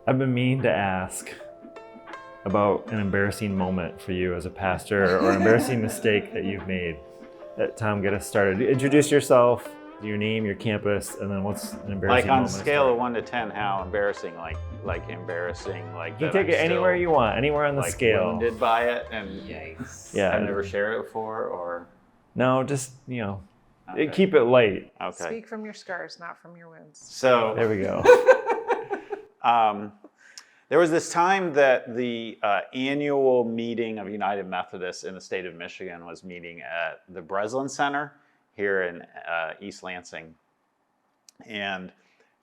I've been meaning to ask about an embarrassing moment for you as a pastor or an embarrassing mistake that you've made. Tom, get us started. Introduce yourself, your name, your campus, and then what's an embarrassing moment? Like on a scale of 1 to 10, how embarrassing, embarrassing, you can take it anywhere you want, anywhere on the scale. Wounded by it, and Yikes. Yeah. I've never shared it before, or no, just Okay. keep it light. Okay. Speak from your scars, not from your wounds. So There we go. there was this time that the annual meeting of United Methodists in the state of Michigan was meeting at the Breslin Center here in East Lansing. And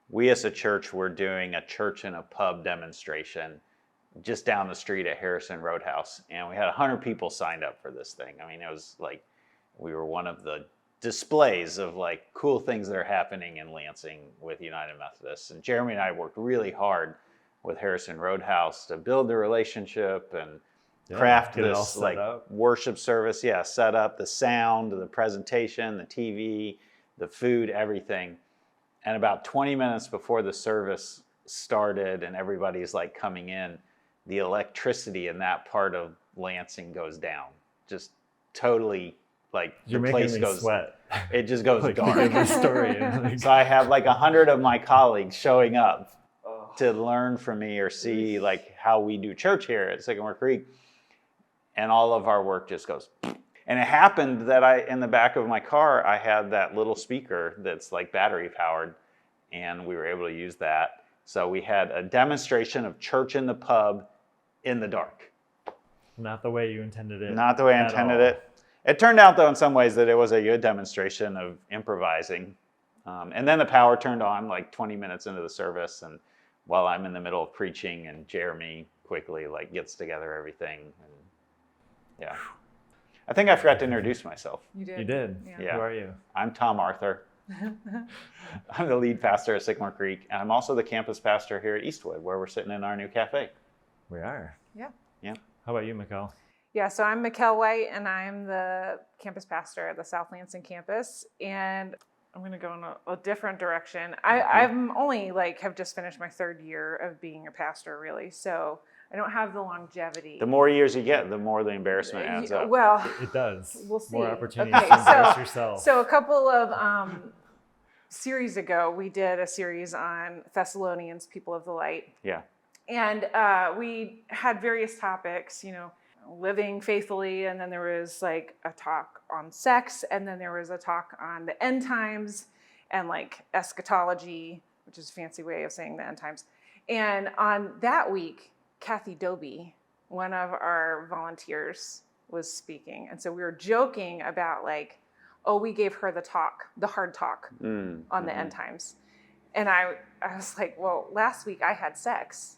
we as a church were doing a church in a pub demonstration just down the street at Harrison Roadhouse. And we had 100 people signed up for this thing. I mean, it was like we were one of the displays of cool things that are happening in Lansing with United Methodists. And Jeremy and I worked really hard with Harrison Roadhouse to build the relationship and craft this worship service. Yeah, set up the sound, the presentation, the TV, the food, everything. And about 20 minutes before the service started and everybody's coming in, the electricity in that part of Lansing goes down. Just totally You're the making place me goes sweat. It just goes dark. The story. So I have 100 of my colleagues showing up to learn from me or see how we do church here at Sycamore Creek. And all of our work just goes. And it happened that in the back of my car, I had that little speaker that's battery powered, and we were able to use that. So we had a demonstration of church in the pub in the dark. Not the way you intended it. Not the way I intended it. It turned out, though, in some ways that it was a good demonstration of improvising. And then the power turned on 20 minutes into the service, and while I'm in the middle of preaching, and Jeremy quickly gets together everything. And yeah. I think I forgot to introduce myself. You did. You did. Yeah. Who are you? I'm Tom Arthur. I'm the lead pastor at Sycamore Creek, and I'm also the campus pastor here at Eastwood, where we're sitting in our new cafe. We are. Yeah. Yeah. How about you, Mikkel? Yeah, so I'm Mikkel White, and I'm the campus pastor at the South Lansing campus. And I'm going to go in a different direction. I'm only have just finished my 3rd year of being a pastor, really. So I don't have the longevity. The more years you get, the more the embarrassment adds up. Well, It does. We'll see. More opportunities Okay, to embarrass yourself. So a couple of series ago, we did a series on Thessalonians, people of the light. Yeah. And we had various topics, living faithfully, and then there was a talk on sex, and then there was a talk on the end times and eschatology, which is a fancy way of saying the end times. And on that week, Kathy Doby, one of our volunteers, was speaking. And so we were joking about we gave her the hard talk on the end times. And I was like, well, last week I had sex.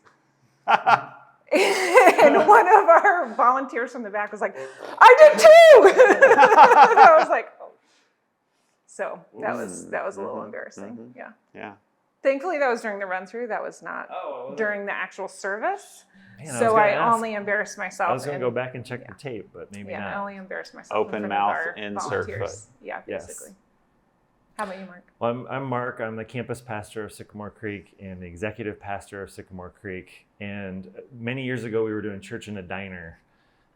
And one of our volunteers from the back was like, I did too. I was like, oh. So that was a little embarrassing. Yeah. Yeah. Thankfully, that was during the run-through. That was not during the actual service. Man, So I only embarrassed myself. I was going to go back and check the tape, but maybe not. I only embarrassed myself. Open in front mouth, of our insert volunteers. foot. Yeah, basically. Yes. How about you, Mark? Well, I'm Mark. I'm the campus pastor of Sycamore Creek and the executive pastor of Sycamore Creek. And many years ago, we were doing church in a diner,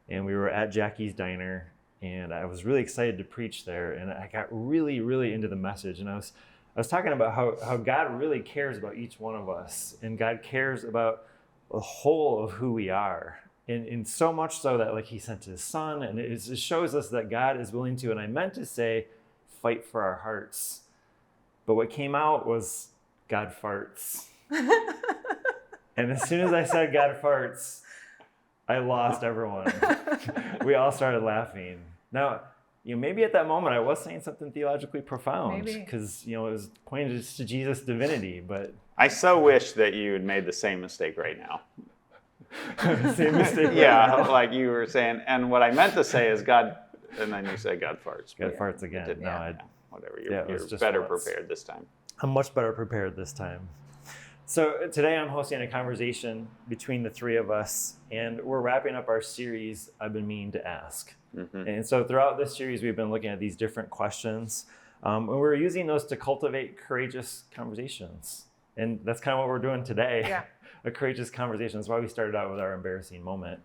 and we were at Jackie's Diner, and I was really excited to preach there, and I got really, really into the message. And I was talking about how God really cares about each one of us, and God cares about the whole of who we are. And so much so that he sent his son, and it just shows us that God is willing to, and I meant to say, fight for our hearts. But what came out was God farts. And as soon as I said God farts, I lost everyone. We all started laughing. Now, maybe at that moment I was saying something theologically profound because, it was pointed to Jesus' divinity, but I so wish that you had made the same mistake right now. Same mistake. Yeah, like you were saying. And what I meant to say is God, and then you said God farts. God farts again. Whatever. You're better prepared this time. I'm much better prepared this time. So today I'm hosting a conversation between the three of us, and we're wrapping up our series, I've been meaning to ask. Mm-hmm. And so throughout this series, we've been looking at these different questions, and we're using those to cultivate courageous conversations. And that's kind of what we're doing today. Yeah. a courageous conversation. That's why we started out with our embarrassing moment.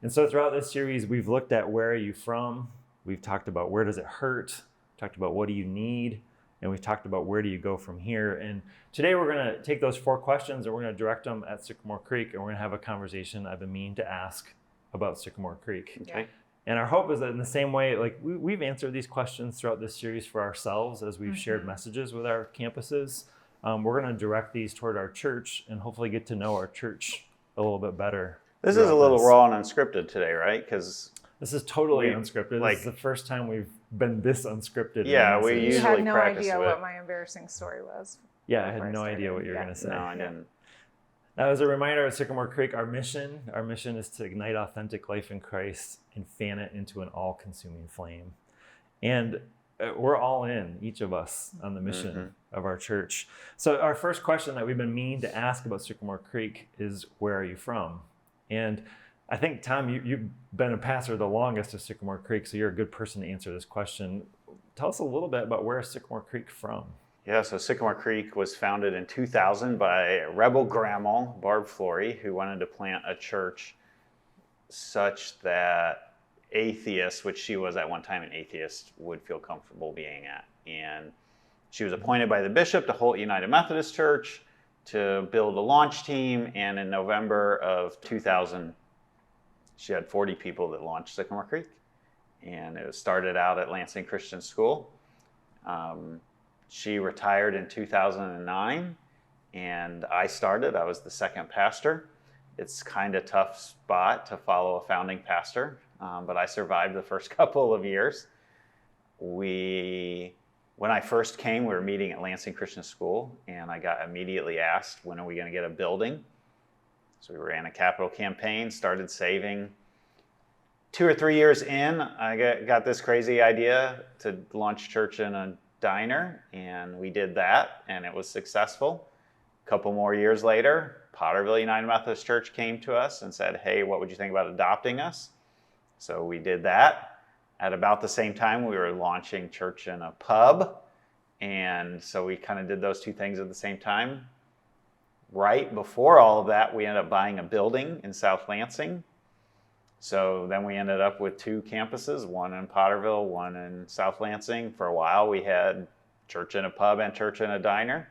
And so throughout this series, we've looked at where are you from? We've talked about where does it hurt? Talked about what do you need? And we've talked about where do you go from here? And today we're going to take those 4 questions and we're going to direct them at Sycamore Creek, and we're going to have a conversation I've been meaning to ask about Sycamore Creek. Okay. And our hope is that in the same way, like we've answered these questions throughout this series for ourselves as we've shared messages with our campuses. We're going to direct these toward our church and hopefully get to know our church a little bit better. This is a little raw and unscripted today, right? Because this is totally unscripted. This is the first time we've been this unscripted. Yeah, we You usually had no practice idea with what my embarrassing story was. Yeah, I had no idea what you were going to say. No, I didn't. Now, as a reminder at Sycamore Creek, our mission is to ignite authentic life in Christ and fan it into an all-consuming flame. And we're all in, each of us, on the mission of our church. So our first question that we've been meaning to ask about Sycamore Creek is, where are you from? And I think, Tom, you've been a pastor the longest of Sycamore Creek, so you're a good person to answer this question. Tell us a little bit about where is Sycamore Creek from? Yeah, so Sycamore Creek was founded in 2000 by a rebel grandma, Barb Flory, who wanted to plant a church such that atheists, which she was at one time an atheist, would feel comfortable being at. And she was appointed by the bishop to Holt United Methodist Church to build a launch team. And in November of 2000, she had 40 people that launched Sycamore Creek. And it started out at Lansing Christian School. She retired in 2009, and I started. I was the second pastor. It's kind of tough spot to follow a founding pastor, but I survived the first couple of years. When I first came, we were meeting at Lansing Christian School, and I got immediately asked, when are we going to get a building? So we ran a capital campaign, started saving. 2 or 3 years in, I got this crazy idea to launch church in a diner, and we did that, and it was successful. A couple more years later, Potterville United Methodist Church came to us and said, hey, what would you think about adopting us? So we did that. At about the same time, we were launching church in a pub, and so we kind of did those 2 things at the same time. Right before all of that, we ended up buying a building in South Lansing. So then we ended up with 2 campuses, one in Potterville, one in South Lansing. For a while, we had church in a pub and church in a diner.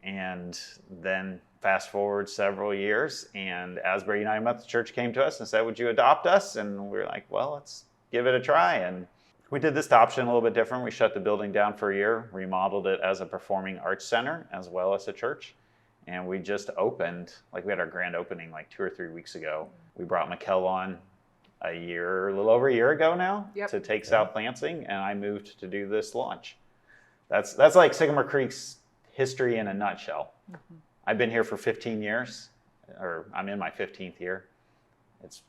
And then fast forward several years, and Asbury United Methodist Church came to us and said, would you adopt us? And we were like, well, let's give it a try. And we did this option a little bit different. We shut the building down for a year, remodeled it as a performing arts center as well as a church. And we just opened, we had our grand opening 2 or 3 weeks ago. We brought Mikkel on a little over a year ago now, to take South Lansing, and I moved to do this launch. That's like Sycamore Creek's history in a nutshell. Mm-hmm. I've been here for 15 years, or I'm in my 15th year. That's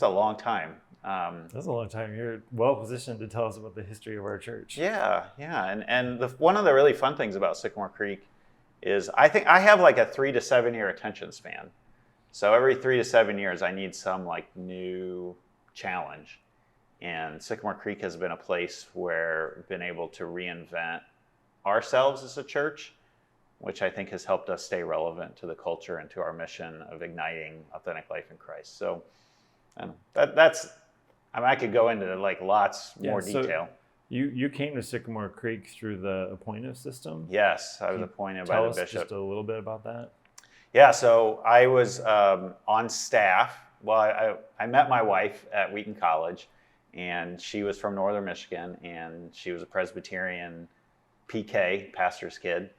a long time. That's a long time. You're well positioned to tell us about the history of our church. Yeah. And one of the really fun things about Sycamore Creek is I think I have a 3 to 7 year attention span. So every 3 to 7 years, I need some new challenge. And Sycamore Creek has been a place where we've been able to reinvent ourselves as a church, which I think has helped us stay relevant to the culture and to our mission of igniting authentic life in Christ. So I could go into lots more detail. You came to Sycamore Creek through the appointive system? Yes, I was appointed by the bishop. Tell us just a little bit about that. Yeah, so I was on staff. Well, I met my wife at Wheaton College, and she was from Northern Michigan, and she was a Presbyterian PK, pastor's kid,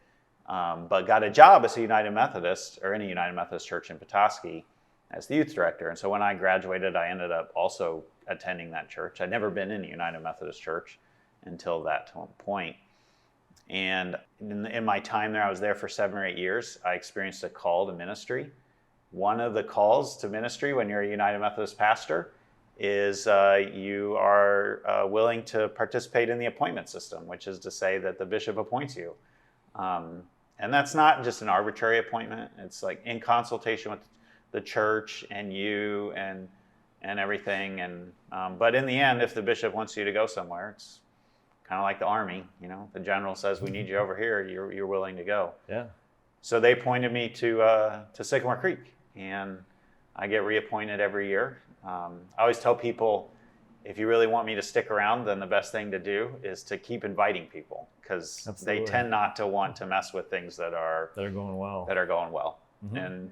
but got a job as a United Methodist, or in a United Methodist church in Petoskey as the youth director. And so when I graduated, I ended up also attending that church. I'd never been in a United Methodist church until that point. And in my time there, I was there for 7 or 8 years. I experienced a call to ministry. One of the calls to ministry when you're a United Methodist pastor is you are willing to participate in the appointment system, which is to say that the bishop appoints you. And that's not just an arbitrary appointment. It's in consultation with the church and you and everything. And but in the end, if the bishop wants you to go somewhere, it's kind of like the army, the general says, we need you over here, you're willing to go. Yeah. So they appointed me to Sycamore Creek, and I get reappointed every year. I always tell people, if you really want me to stick around, then the best thing to do is to keep inviting people, because they tend not to want to mess with things that are going well. Mm-hmm. And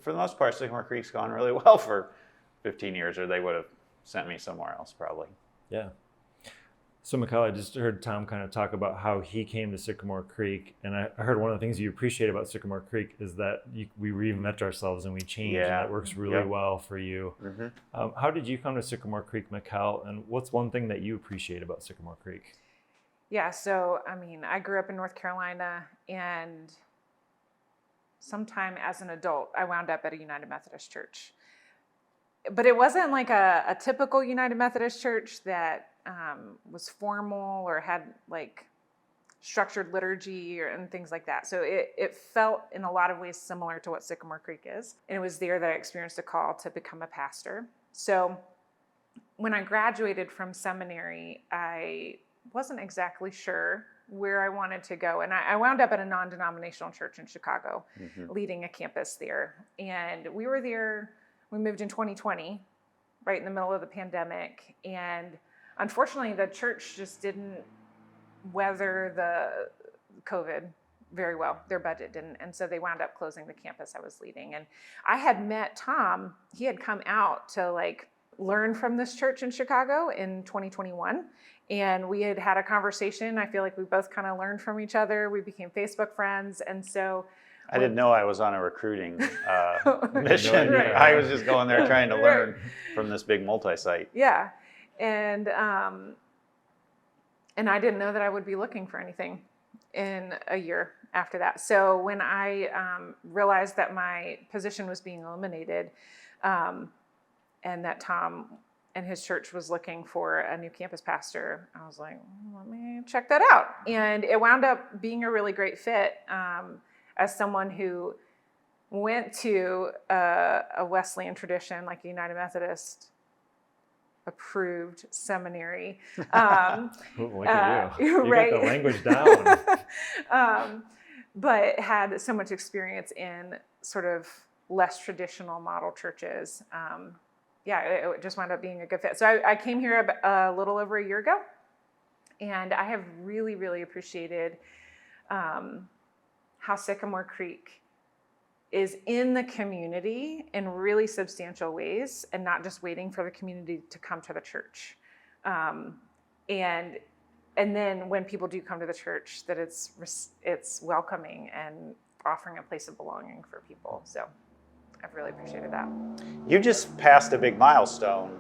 for the most part, Sycamore Creek's gone really well for 15 years, or they would have sent me somewhere else probably. Yeah. So Mikhail, I just heard Tom kind of talk about how he came to Sycamore Creek, and I heard one of the things you appreciate about Sycamore Creek is that we reinvent ourselves and we change, and that works really well for you. Mm-hmm. How did you come to Sycamore Creek, Mikhail, and what's one thing that you appreciate about Sycamore Creek? Yeah, so I mean, I grew up in North Carolina, and sometime as an adult, I wound up at a United Methodist church. But it wasn't like a typical United Methodist church that was formal or had like structured liturgy and things like that. So it felt in a lot of ways similar to what Sycamore Creek is. And it was there that I experienced a call to become a pastor. So when I graduated from seminary, I wasn't exactly sure where I wanted to go. And I wound up at a non-denominational church in Chicago, leading a campus there. And we were there, we moved in 2020, right in the middle of the pandemic. And unfortunately, the church just didn't weather the COVID very well. Their budget didn't. And so they wound up closing the campus I was leading. And I had met Tom. He had come out to like learn from this church in Chicago in 2021. And we had had a conversation. I feel like we both kind of learned from each other. We became Facebook friends. And so I didn't know I was on a recruiting mission. Right. I was just going there trying to learn from this big multi-site. Yeah. And I didn't know that I would be looking for anything in a year after that. So when I realized that my position was being eliminated, and that Tom and his church was looking for a new campus pastor, I was like, let me check that out. And it wound up being a really great fit as someone who went to a Wesleyan tradition, like a United Methodist approved seminary. Look at you. You right? got the language down. But had so much experience in sort of less traditional model churches. It just wound up being a good fit. So I came here a little over a year ago, and I have really, really appreciated how Sycamore Creek is in the community in really substantial ways, and not just waiting for the community to come to the church. And then when people do come to the church, that it's welcoming and offering a place of belonging for people. So I've really appreciated that. You just passed a big milestone,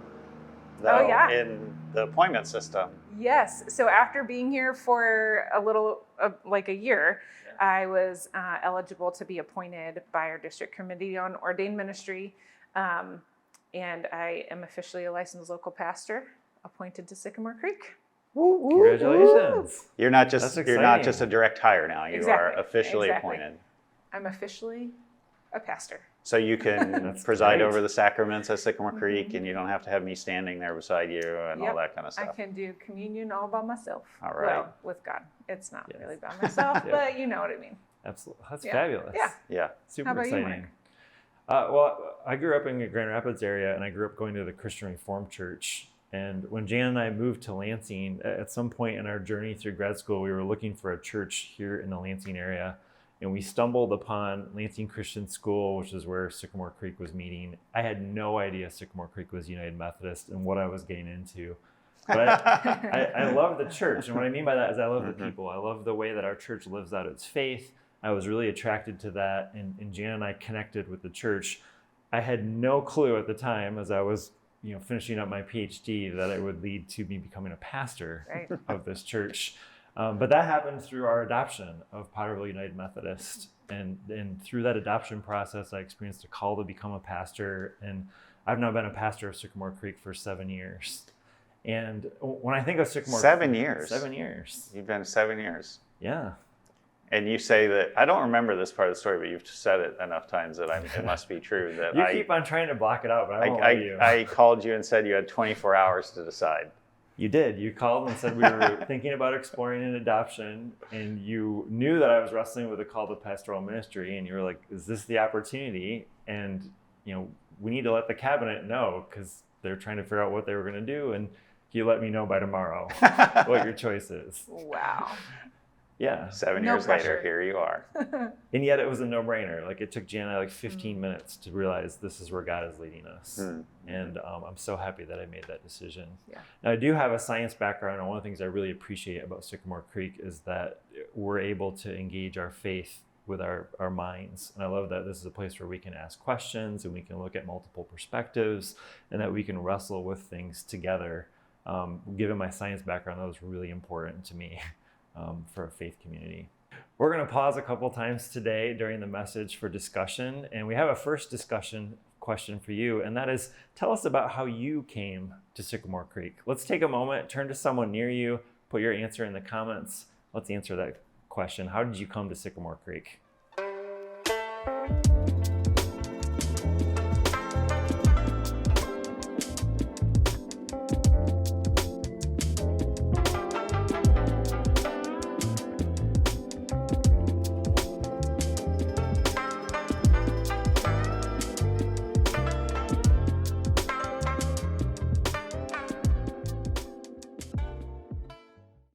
though, in the appointment system. Yes. So after being here for a little, like a year, I was eligible to be appointed by our district committee on ordained ministry. And I am officially a licensed local pastor appointed to Sycamore Creek. Congratulations. You're not just a direct hire now. You are officially appointed. I'm officially a pastor. So you can preside over the sacraments at Sycamore Creek, and you don't have to have me standing there beside you and all that kind of stuff. I can do communion all by myself. All right. Well, with God. It's not really by myself, but you know what I mean. Absolutely. That's fabulous. Yeah. Super How about exciting. you, Mark? Well, I grew up in the Grand Rapids area, and I grew up going to the Christian Reformed Church. And when Jan and I moved to Lansing, at some point in our journey through grad school, we were looking for a church here in the Lansing area. And we stumbled upon Lansing Christian School, which is where Sycamore Creek was meeting. I had no idea Sycamore Creek was United Methodist and what I was getting into. But I love the church. And what I mean by that is I love the people. I love the way that our church lives out its faith. I was really attracted to that. And Jan and I connected with the church. I had no clue at the time, as I was finishing up my PhD, that it would lead to me becoming a pastor of this church. But that happened through our adoption of Potterville United Methodist. And through that adoption process, I experienced a call to become a pastor. And I've now been a pastor of Sycamore Creek for 7 years. And when I think of Sycamore Creek... 7 years? 7 years. You've been 7 years. Yeah. And you say that, I don't remember this part of the story, but you've said it enough times that it must be true. That you keep on trying to block it out, but I won't let you. I called you and said you had 24 hours to decide. You did. You called and said we were thinking about exploring an adoption, and you knew that I was wrestling with a call to pastoral ministry, and you were like, is this the opportunity? And, we need to let the cabinet know because they're trying to figure out what they were going to do, and you let me know by tomorrow what your choice is. Wow. Yeah. 7 No years pressure. later, here you are. And yet it was a no-brainer. Like, it took Jana like 15 minutes to realize this is where God is leading us. And I'm so happy that I made that decision. Yeah. Now, I do have a science background, and one of the things I really appreciate about Sycamore Creek is that we're able to engage our faith with our minds. And I love that this is a place where we can ask questions and we can look at multiple perspectives and that we can wrestle with things together. Given my science background, that was really important to me for a faith community. We're going to pause a couple times today during the message for discussion. And we have a first discussion question for you. And that is, tell us about how you came to Sycamore Creek. Let's take a moment, turn to someone near you, put your answer in the comments. Let's answer that question. How did you come to Sycamore Creek?